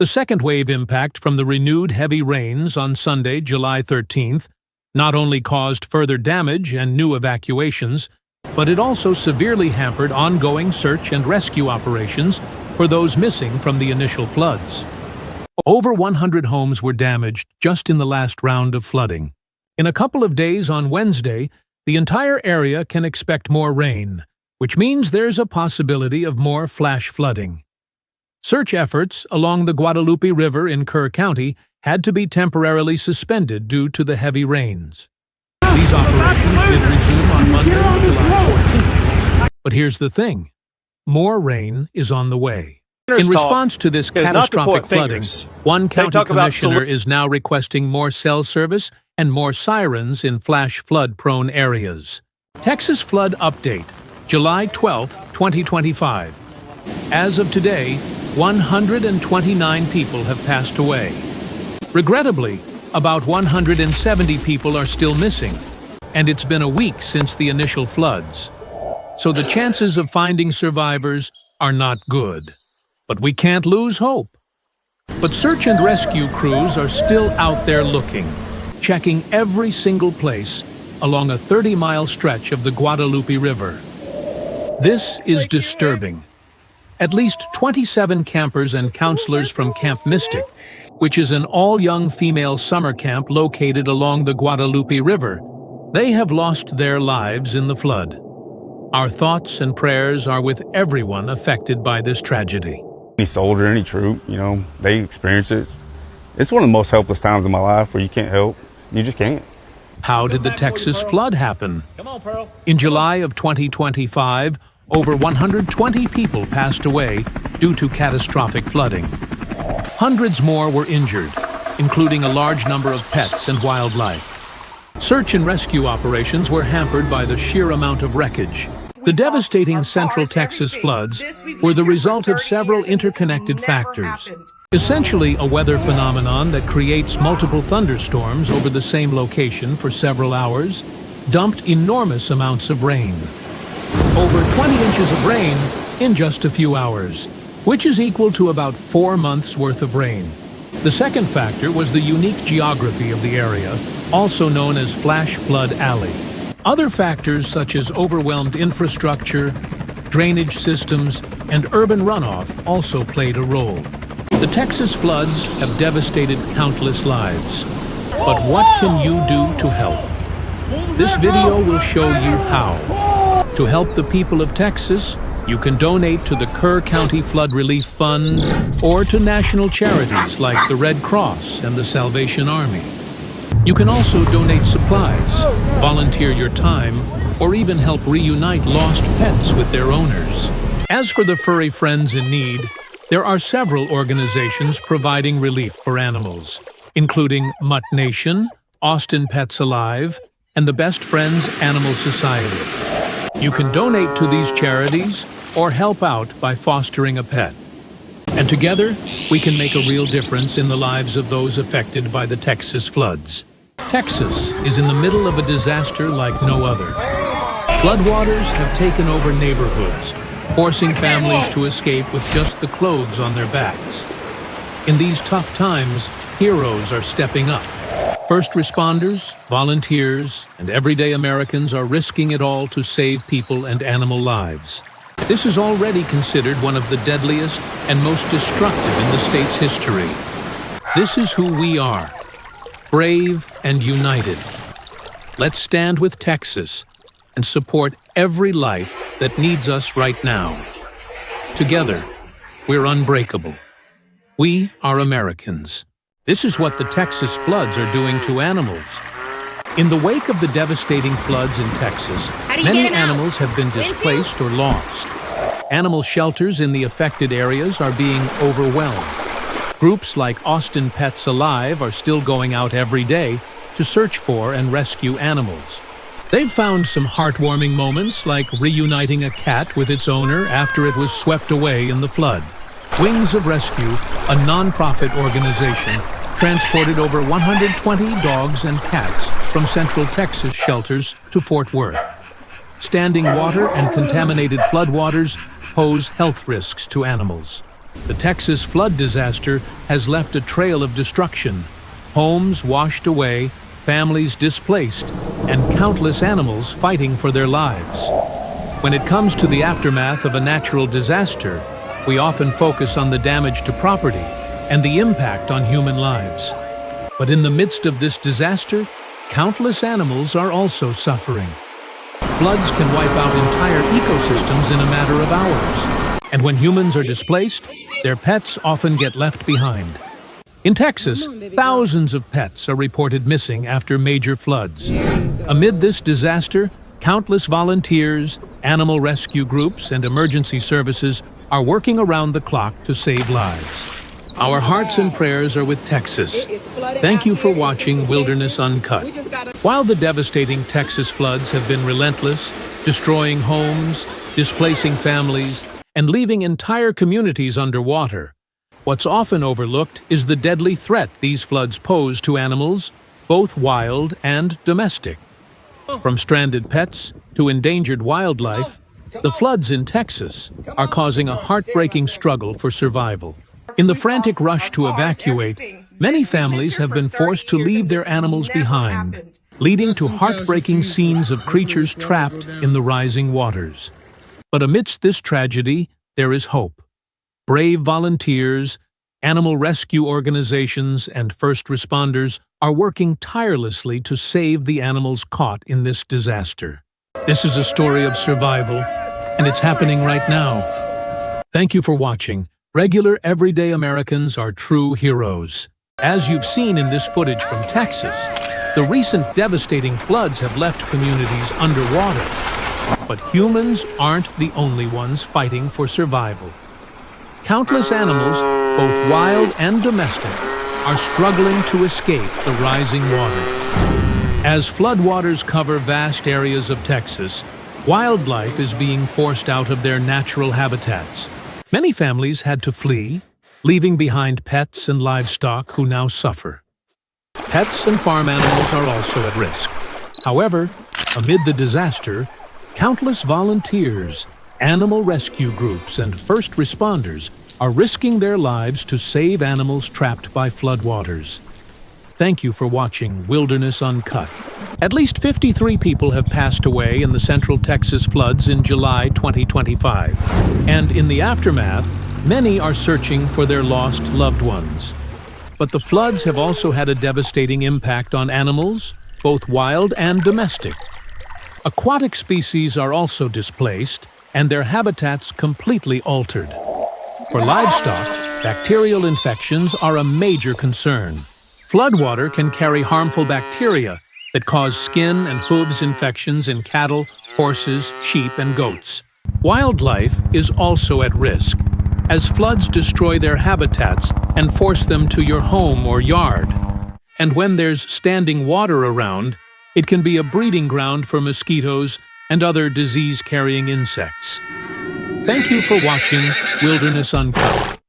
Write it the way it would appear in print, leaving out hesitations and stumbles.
The second wave impact from the renewed heavy rains on Sunday, July 13th, not only caused further damage and new evacuations, but it also severely hampered ongoing search and rescue operations for those missing from the initial floods. Over 100 homes were damaged just in the last round of flooding. In a couple of days on Wednesday, the entire area can expect more rain, which means there's a possibility of more flash flooding. Search efforts along the Guadalupe River in Kerr County had to be temporarily suspended due to the heavy rains. These operations did resume on Monday, July 14th. But here's the thing. More rain is on the way. In response to this catastrophic flooding, one county commissioner is now requesting more cell service and more sirens in flash flood-prone areas. Texas Flood Update, July 12, 2025. As of today, 129 people have passed away. Regrettably, about 170 people are still missing, and it's been a week since the initial floods. So the chances of finding survivors are not good. But we can't lose hope. But search and rescue crews are still out there looking, checking every single place along a 30-mile stretch of the Guadalupe River. This is disturbing. At least 27 campers and counselors from Camp Mystic, which is an all-young female summer camp located along the Guadalupe River, they have lost their lives in the flood. Our thoughts and prayers are with everyone affected by this tragedy. Any soldier, any troop, they experience it. It's one of the most helpless times in my life where you can't help. You just can't. How did the Texas flood happen? In July of 2025, over 120 people passed away due to catastrophic flooding. Hundreds more were injured, including a large number of pets and wildlife. Search and rescue operations were hampered by the sheer amount of wreckage. The devastating Central Texas floods were the result of several interconnected factors. Essentially a weather phenomenon that creates multiple thunderstorms over the same location for several hours, dumped enormous amounts of rain. Over 20 inches of rain in just a few hours, which is equal to about 4 months' worth of rain. The second factor was the unique geography of the area, also known as Flash Flood Alley. Other factors such as overwhelmed infrastructure, drainage systems, and urban runoff also played a role. The Texas floods have devastated countless lives. But what can you do to help? This video will show you how. To help the people of Texas, you can donate to the Kerr County Flood Relief Fund or to national charities like the Red Cross and the Salvation Army. You can also donate supplies, volunteer your time, or even help reunite lost pets with their owners. As for the furry friends in need, there are several organizations providing relief for animals, including Mutt Nation, Austin Pets Alive, and the Best Friends Animal Society. You can donate to these charities or help out by fostering a pet. And together, we can make a real difference in the lives of those affected by the Texas floods. Texas is in the middle of a disaster like no other. Floodwaters have taken over neighborhoods, forcing families to escape with just the clothes on their backs. In these tough times, heroes are stepping up. First responders, volunteers, and everyday Americans are risking it all to save people and animal lives. This is already considered one of the deadliest and most destructive in the state's history. This is who we are, brave and united. Let's stand with Texas and support every life that needs us right now. Together, we're unbreakable. We are Americans. This is what the Texas floods are doing to animals. In the wake of the devastating floods in Texas, many animals have been displaced or lost. Animal shelters in the affected areas are being overwhelmed. Groups like Austin Pets Alive are still going out every day to search for and rescue animals. They've found some heartwarming moments, like reuniting a cat with its owner after it was swept away in the flood. Wings of Rescue, a non-profit organization, transported over 120 dogs and cats from Central Texas shelters to Fort Worth. Standing water and contaminated floodwaters pose health risks to animals. The Texas flood disaster has left a trail of destruction, homes washed away, families displaced, and countless animals fighting for their lives. When it comes to the aftermath of a natural disaster, we often focus on the damage to property and the impact on human lives. But in the midst of this disaster, countless animals are also suffering. Floods can wipe out entire ecosystems in a matter of hours. And when humans are displaced, their pets often get left behind. In Texas, thousands of pets are reported missing after major floods. Amid this disaster, countless volunteers, animal rescue groups, and emergency services are working around the clock to save lives. Our hearts and prayers are with Texas. Thank you for watching Wilderness Uncut. While the devastating Texas floods have been relentless, destroying homes, displacing families, and leaving entire communities underwater, what's often overlooked is the deadly threat these floods pose to animals, both wild and domestic. From stranded pets to endangered wildlife, the floods in Texas are causing a heartbreaking struggle for survival. In the frantic rush to evacuate, many families have been forced to leave their animals behind, leading to heartbreaking scenes of creatures trapped in the rising waters. But amidst this tragedy, there is hope. Brave volunteers, animal rescue organizations, and first responders are working tirelessly to save the animals caught in this disaster. This is a story of survival, and it's happening right now. Thank you for watching. Regular, everyday Americans are true heroes. As you've seen in this footage from Texas, the recent devastating floods have left communities underwater. But humans aren't the only ones fighting for survival. Countless animals, both wild and domestic, are struggling to escape the rising water. As floodwaters cover vast areas of Texas, wildlife is being forced out of their natural habitats. Many families had to flee, leaving behind pets and livestock who now suffer. Pets and farm animals are also at risk. However, amid the disaster, countless volunteers, animal rescue groups, and first responders are risking their lives to save animals trapped by floodwaters. Thank you for watching Wilderness Uncut. At least 53 people have passed away in the central Texas floods in July 2025. And in the aftermath, many are searching for their lost loved ones. But the floods have also had a devastating impact on animals, both wild and domestic. Aquatic species are also displaced, and their habitats completely altered. For livestock, bacterial infections are a major concern. Floodwater can carry harmful bacteria that cause skin and hooves infections in cattle, horses, sheep, and goats. Wildlife is also at risk, as floods destroy their habitats and force them to your home or yard. And when there's standing water around, it can be a breeding ground for mosquitoes and other disease-carrying insects. Thank you for watching Wilderness Uncut.